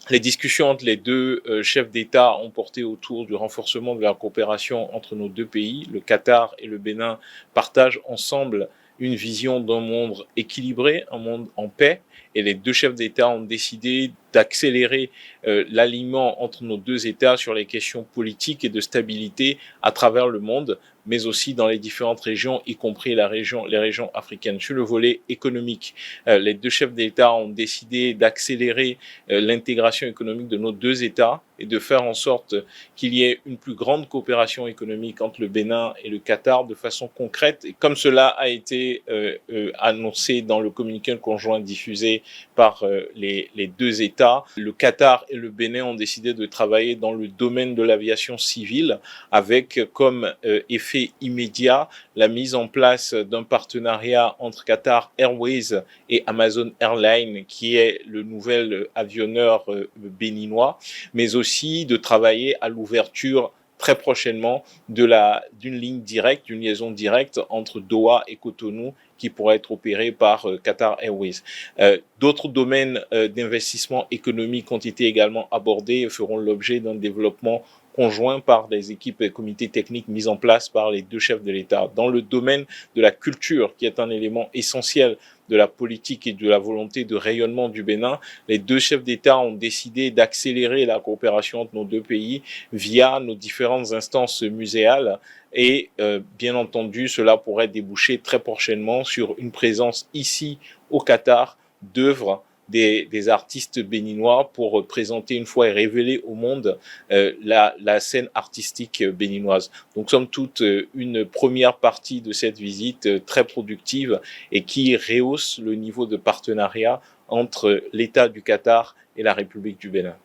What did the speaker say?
Les discussions entre les deux chefs d'État ont porté autour du renforcement de la coopération entre nos deux pays. Le Qatar et le Bénin partagent ensemble une vision d'un monde équilibré, un monde en paix, et les deux chefs d'État ont décidé d'accélérer l'alignement entre nos deux États sur les questions politiques et de stabilité à travers le monde, mais aussi dans les différentes régions, y compris les régions africaines. Sur le volet économique, les deux chefs d'État ont décidé d'accélérer l'intégration économique de nos deux États et de faire en sorte qu'il y ait une plus grande coopération économique entre le Bénin et le Qatar de façon concrète. Et comme cela a été annoncé dans le communiqué conjoint diffusé par les deux États, le Qatar et le Bénin ont décidé de travailler dans le domaine de l'aviation civile avec comme effet immédiat la mise en place d'un partenariat entre Qatar Airways et Amazon Airlines, qui est le nouvel avionneur béninois, mais aussi de travailler à l'ouverture très prochainement d'une ligne directe, d'une liaison directe entre Doha et Cotonou qui pourrait être opérée par Qatar Airways. D'autres domaines d'investissement économique ont été également abordés et feront l'objet d'un développement conjoint par des équipes et comités techniques mis en place par les deux chefs de l'État. Dans le domaine de la culture, qui est un élément essentiel de la politique et de la volonté de rayonnement du Bénin, les deux chefs d'État ont décidé d'accélérer la coopération entre nos deux pays via nos différentes instances muséales et bien entendu, cela pourrait déboucher très prochainement sur une présence ici au Qatar d'œuvres des artistes béninois pour présenter une fois et révéler au monde la scène artistique béninoise. Donc, somme toute, une première partie de cette visite très productive et qui rehausse le niveau de partenariat entre l'État du Qatar et la République du Bénin.